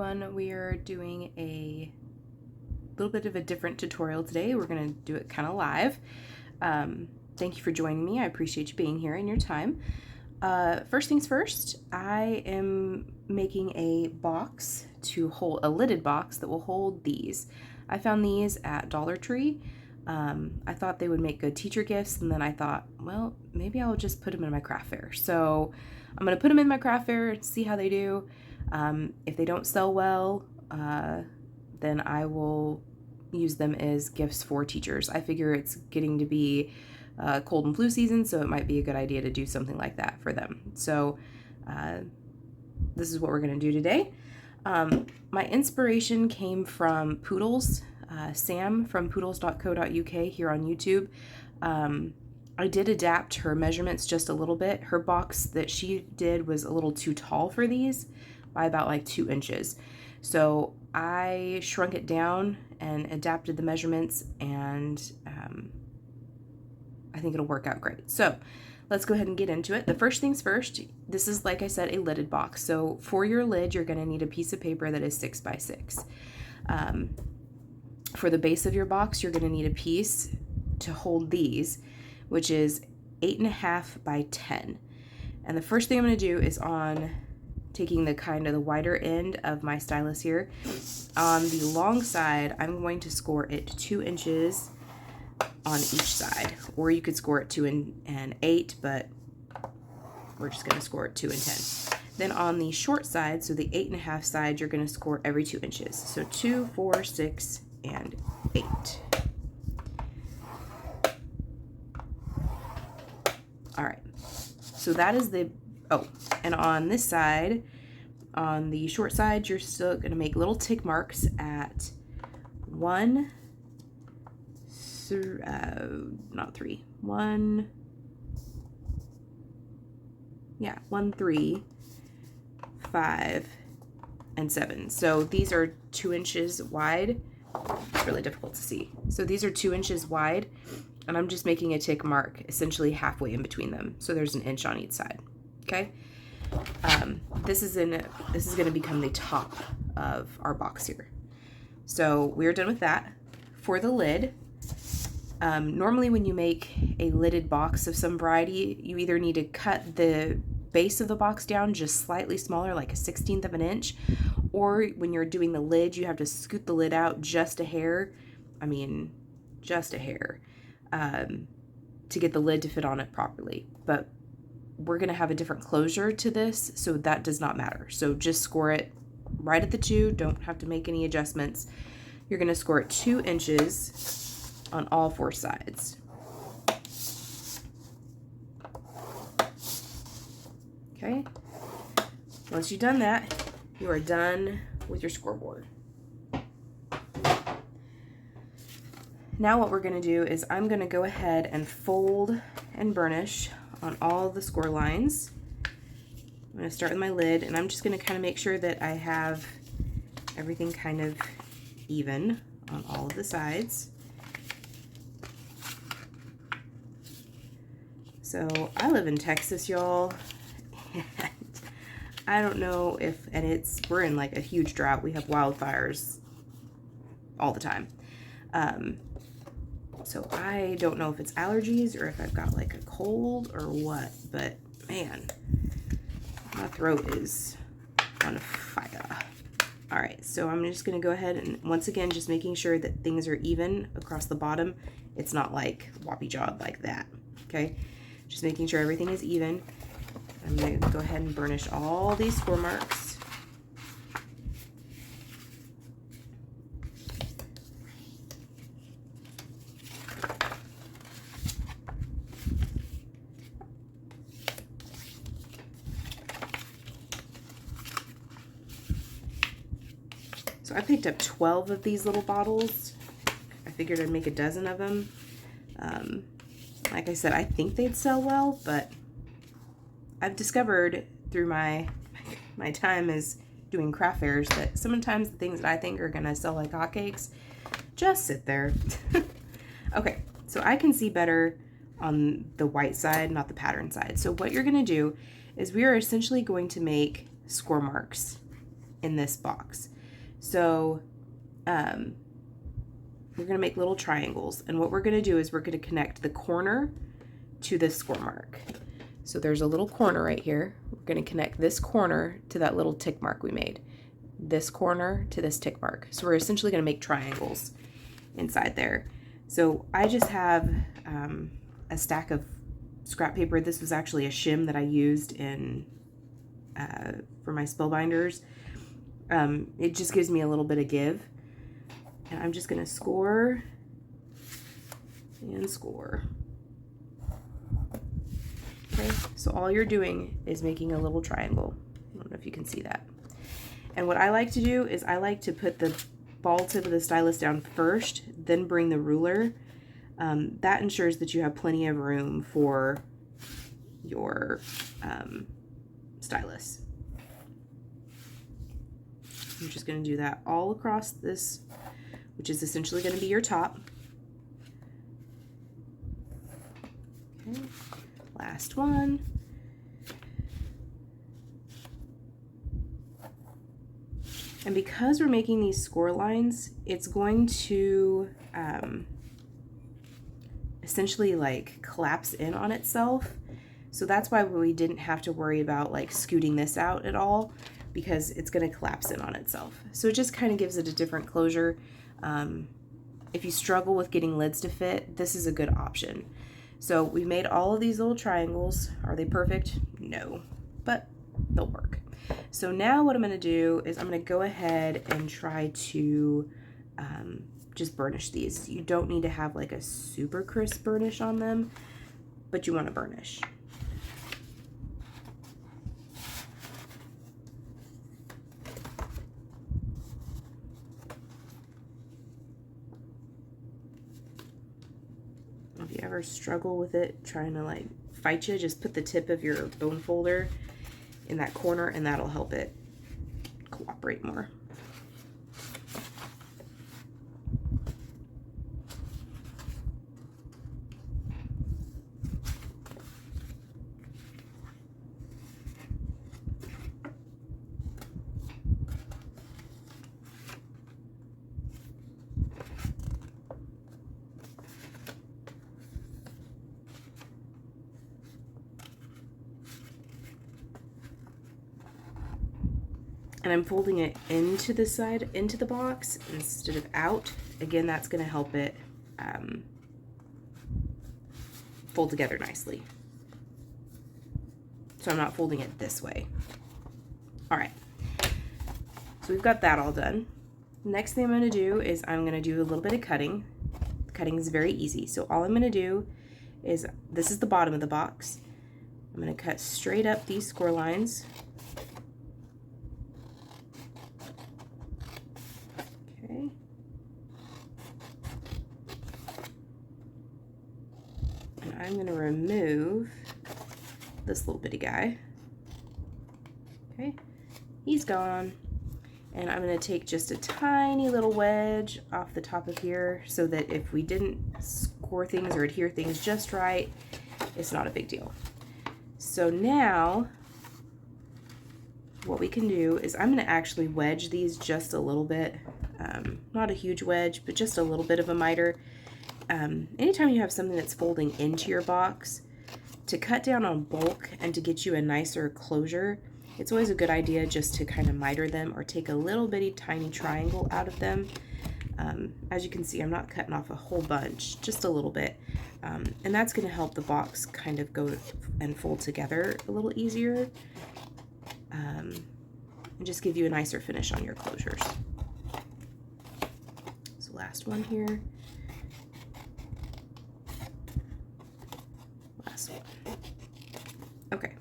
everyone. We are doing a little bit of a different tutorial today. We're going to do it kind of live. Thank you for joining me. I appreciate you being here and your time. First things first, I am making a box to hold, a lidded box that will hold these. I found these at Dollar Tree. I thought they would make good teacher gifts, and then I thought, well, maybe I'll just put them in my craft fair. So I'm going to put them in my craft fair and see how they do. If they don't sell well, then I will use them as gifts for teachers. I figure it's getting to be cold and flu season, so it might be a good idea to do something like that for them. So this is what we're going to do today. My inspiration came from Poodles, Sam from poodles.co.uk here on YouTube. I did adapt her measurements just a little bit. Her box that she did was a little too tall for these by about like 2 inches. So I shrunk it down and adapted the measurements, and I think it'll work out great. So let's go ahead and get into it. The first things first, this is, like I said, a lidded box. So for your lid, you're going to need a piece of paper that is 6 by 6. For the base of your box, you're going to need a piece to hold these, which is 8.5 by 10. And the first thing I'm going to do is on taking the kind of the wider end of my stylus here. On the long side, I'm going to score it 2 inches on each side, or you could score it 2 and 8, but we're just going to score it 2 and 10. Then on the short side, so the 8.5 side, you're going to score every 2 inches. So 2, 4, 6, and 8. All right, so that is the, and on this side, on the short side, you're still going to make little tick marks at 1, 3, 5, and 7. So these are 2 inches wide. It's really difficult to see. So these are 2 inches wide, and I'm just making a tick mark essentially halfway in between them. So there's an inch on each side. Okay. This is going to become the top of our box here. So we're done with that. For the lid, normally when you make a lidded box of some variety, you either need to cut the base of the box down just slightly smaller, like a 1/16 of an inch, or when you're doing the lid, you have to scoot the lid out just a hair. I mean, just a hair, to get the lid to fit on it properly. But we're going to have a different closure to this, so that does not matter. So just score it right at the 2. Don't have to make any adjustments. You're going to score it 2 inches on all 4 sides. Okay. Once you've done that, you are done with your scoreboard. Now what we're going to do is I'm going to go ahead and fold and burnish on all the score lines. I'm going to start with my lid, and I'm just going to kind of make sure that I have everything kind of even on all of the sides. So I live in Texas, y'all, and I don't know if, we're in like a huge drought. We have wildfires all the time. So I don't know if it's allergies or if I've got like a cold or what, but man, my throat is on fire. All right, so I'm just gonna go ahead and once again, just making sure that things are even across the bottom. It's not like woppy jawed like that, okay? Just making sure everything is even. I'm gonna go ahead and burnish all these score marks. So I picked up 12 of these little bottles. I figured I'd make a dozen of them. Like I said, I think they'd sell well, but I've discovered through my time as doing craft fairs that sometimes the things that I think are gonna sell like hotcakes just sit there. Okay, so I can see better on the white side, not the pattern side. So what you're gonna do is we are essentially going to make score marks in this box. So we're going to make little triangles, and what we're going to do is we're going to connect the corner to this score mark. So there's a little corner right here. We're going to connect this corner to that little tick mark we made, this corner to this tick mark. So we're essentially going to make triangles inside there. So I just have a stack of scrap paper. This was actually a shim that I used in for my spellbinders. It just gives me a little bit of give. And I'm just going to score and score. Okay, so all you're doing is making a little triangle. I don't know if you can see that. And what I like to do is I like to put the ball tip of the stylus down first, then bring the ruler. That ensures that you have plenty of room for your stylus. I'm just going to do that all across this, which is essentially going to be your top. Okay, last one. And because we're making these score lines, it's going to essentially like collapse in on itself. So that's why we didn't have to worry about like scooting this out at all, because it's going to collapse in on itself. So it just kind of gives it a different closure. If you struggle with getting lids to fit, this is a good option. So we made all of these little triangles. Are they perfect? No, but they'll work. So now what I'm going to do is I'm going to go ahead and try to just burnish these. You don't need to have like a super crisp burnish on them, but you want to burnish. If you ever struggle with it, trying to like fight you, just put the tip of your bone folder in that corner and that'll help it cooperate more. And I'm folding it into the side, into the box instead of out. Again, that's going to help it fold together nicely. So I'm not folding it this way. All right, so we've got that all done. Next thing I'm going to do is I'm going to do a little bit of cutting. Cutting is very easy. So all I'm going to do is, this is the bottom of the box. I'm going to cut straight up these score lines. Okay. And I'm going to remove this little bitty guy. Okay, he's gone. And I'm going to take just a tiny little wedge off the top of here so that if we didn't score things or adhere things just right, it's not a big deal. So now what we can do is I'm going to actually wedge these just a little bit. Not a huge wedge, but just a little bit of a miter. Anytime you have something that's folding into your box, to cut down on bulk and to get you a nicer closure, it's always a good idea just to kind of miter them or take a little bitty tiny triangle out of them. As you can see, I'm not cutting off a whole bunch, just a little bit. And that's going to help the box kind of go and fold together a little easier, and just give you a nicer finish on your closures. So last one here. Last one. Okay.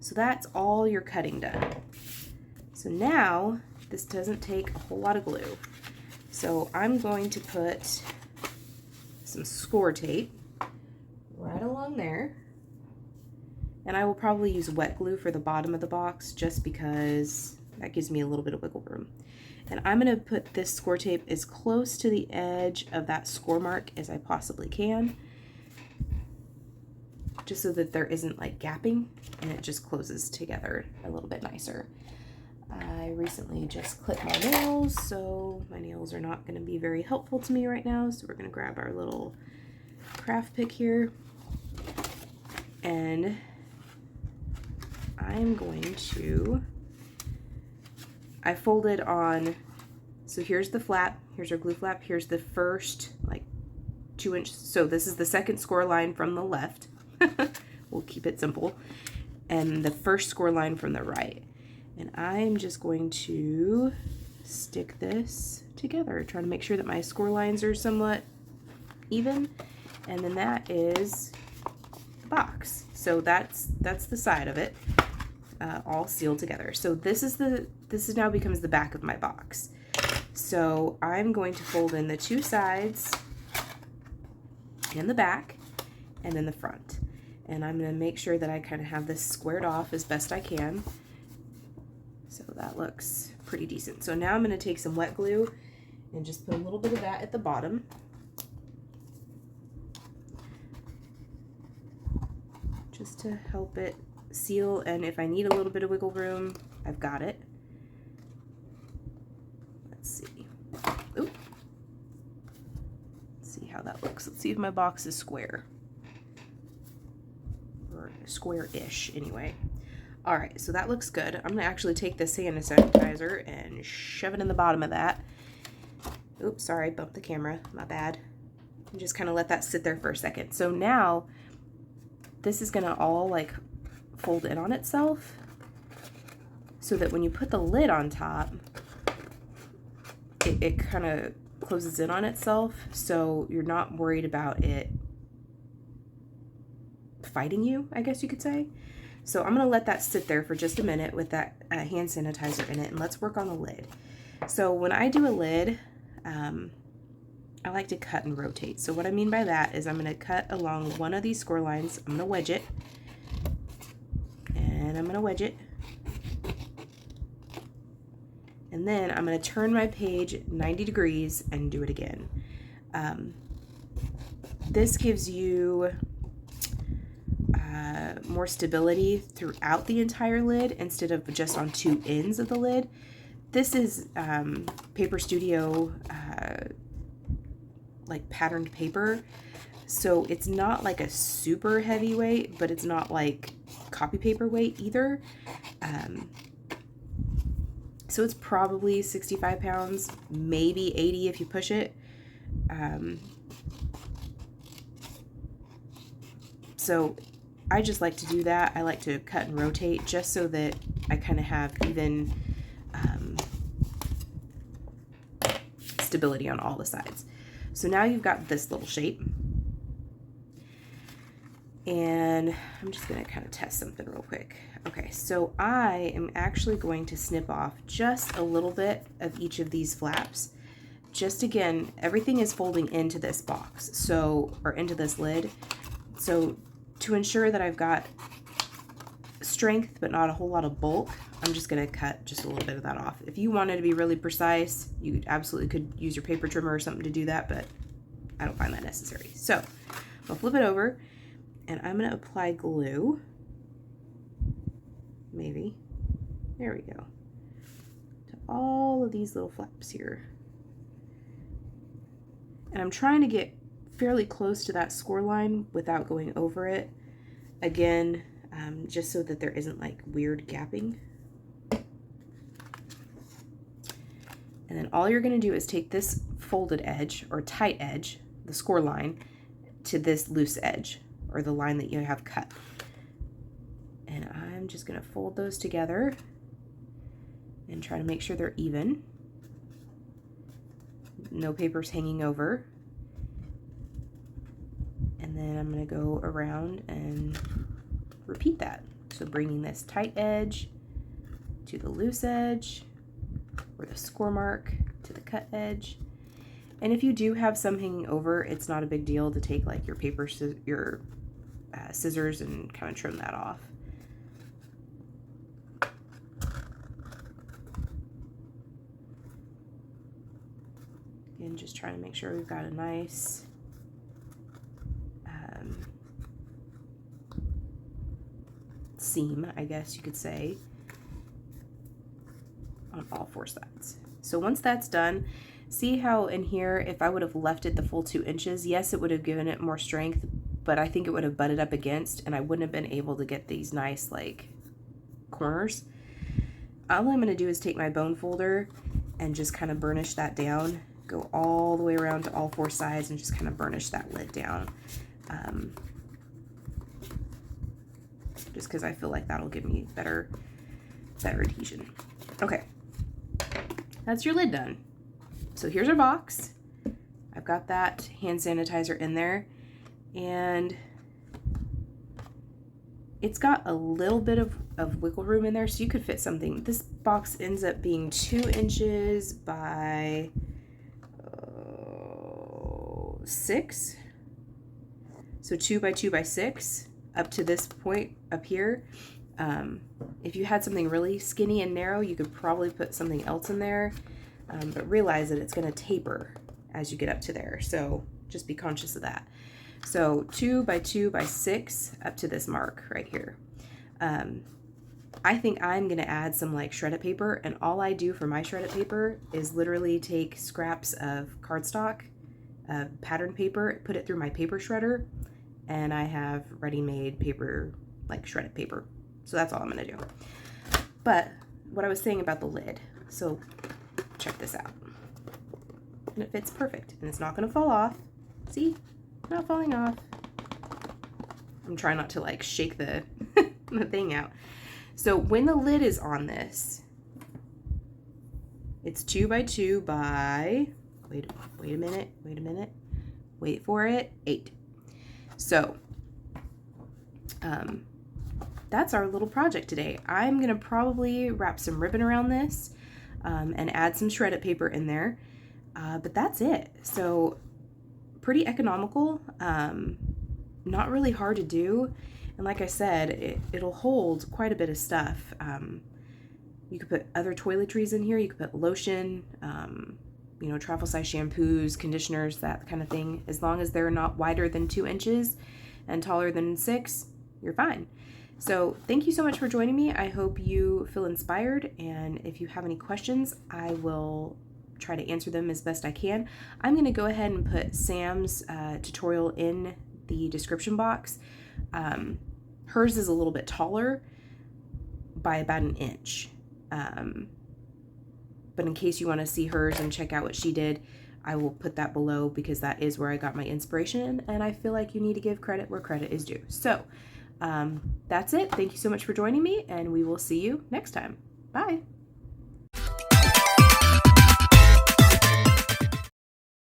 So that's all your cutting done. So now this doesn't take a whole lot of glue. So I'm going to put some score tape right along there. And I will probably use wet glue for the bottom of the box just because that gives me a little bit of wiggle room. And I'm going to put this score tape as close to the edge of that score mark as I possibly can, just so that there isn't like gapping and it just closes together a little bit nicer. I recently just clipped my nails, so my nails are not going to be very helpful to me right now. So we're going to grab our little craft pick here, and I'm going to, I folded on, so here's the flap, here's our glue flap, here's the first like 2 inch, so this is the second score line from the left. We'll keep it simple. And the first score line from the right. And I'm just going to stick this together, trying to make sure that my score lines are somewhat even. And then that is the box. So that's the side of it, all sealed together. So this is now becomes the back of my box. So I'm going to fold in the 2 sides and the back and then the front. And I'm going to make sure that I kind of have this squared off as best I can. So that looks pretty decent. So now I'm going to take some wet glue and just put a little bit of that at the bottom. Just to help it seal, and if I need a little bit of wiggle room, I've got it. Let's see. Oop. Let's see how that looks. Let's see if my box is square. Or square-ish anyway. All right, so that looks good. I'm gonna actually take this hand sanitizer and shove it in the bottom of that. Oops, sorry, bumped the camera, my bad. And just kind of let that sit there for a second. So now this is gonna all like fold in on itself so that when you put the lid on top, it kind of closes in on itself, so you're not worried about it fighting you, I guess you could say. So I'm gonna let that sit there for just a minute with that hand sanitizer in it, and let's work on the lid. So when I do a lid, I like to cut and rotate. So what I mean by that is I'm gonna cut along one of these score lines, I'm gonna wedge it, and I'm gonna wedge it, and then I'm gonna turn my page 90 degrees and do it again. This gives you more stability throughout the entire lid instead of just on 2 ends of the lid. This is Paper Studio like patterned paper, so it's not like a super heavy weight, but it's not like copy paper weight either. So it's probably 65 pounds, maybe 80 if you push it. So I just like to do that. I like to cut and rotate just so that I kind of have even stability on all the sides. So now you've got this little shape. And I'm just going to kind of test something real quick. Okay, so I am actually going to snip off just a little bit of each of these flaps. Just again, everything is folding into this box, so, or into this lid. So to ensure that I've got strength but not a whole lot of bulk, I'm just going to cut just a little bit of that off. If you wanted to be really precise, you absolutely could use your paper trimmer or something to do that, but I don't find that necessary. So I'll flip it over, and I'm going to apply glue. Maybe. There we go. To all of these little flaps here. And I'm trying to get fairly close to that score line without going over it. Again, just so that there isn't like weird gapping. And then all you're going to do is take this folded edge or tight edge, the score line, to this loose edge or the line that you have cut. And I'm just going to fold those together and try to make sure they're even. No papers hanging over. And then I'm going to go around and repeat that. So bringing this tight edge to the loose edge, or the score mark to the cut edge. And if you do have some hanging over, it's not a big deal to take like your scissors and kind of trim that off. Again, just trying to make sure we've got a nice seam, I guess you could say. 4 sides. So once that's done, see how in here, if I would have left it the full 2 inches, yes, it would have given it more strength, but I think it would have butted up against and I wouldn't have been able to get these nice like corners. All I'm gonna do is take my bone folder and just kind of burnish that down, go all the way around to all 4 sides and just kind of burnish that lid down. Just because I feel like that'll give me better adhesion. Okay, that's your lid done. So here's our box. I've got that hand sanitizer in there, and it's got a little bit of wiggle room in there, so you could fit something. This box ends up being 2 inches by 6. So 2 by 2 by 6 up to this point up here. If you had something really skinny and narrow, you could probably put something else in there, but realize that it's going to taper as you get up to there. So just be conscious of that. So 2 by 2 by 6 up to this mark right here. I think I'm going to add some like shredded paper, and all I do for my shredded paper is literally take scraps of cardstock, pattern paper, put it through my paper shredder, and I have ready-made paper, like shredded paper. So that's all I'm gonna do. But what I was saying about the lid, so check this out. And it fits perfect, and it's not gonna fall off. See, not falling off. I'm trying not to like shake the, the thing out. So when the lid is on this, it's 2 by 2 by, wait a minute, wait for it, 8. So, that's our little project today. I'm going to probably wrap some ribbon around this and add some shredded paper in there, but that's it. So, pretty economical, not really hard to do, and like I said, it'll hold quite a bit of stuff. You could put other toiletries in here, you could put lotion, you know, travel size shampoos, conditioners, that kind of thing. As long as they're not wider than 2 inches and taller than 6, you're fine. So thank you so much for joining me. I hope you feel inspired, and if you have any questions, I will try to answer them as best I can. I'm going to go ahead and put Sam's tutorial in the description box. Hers is a little bit taller by about 1 inch. But in case you want to see hers and check out what she did, I will put that below because that is where I got my inspiration, and I feel like you need to give credit where credit is due. So that's it. Thank you so much for joining me, and we will see you next time. Bye.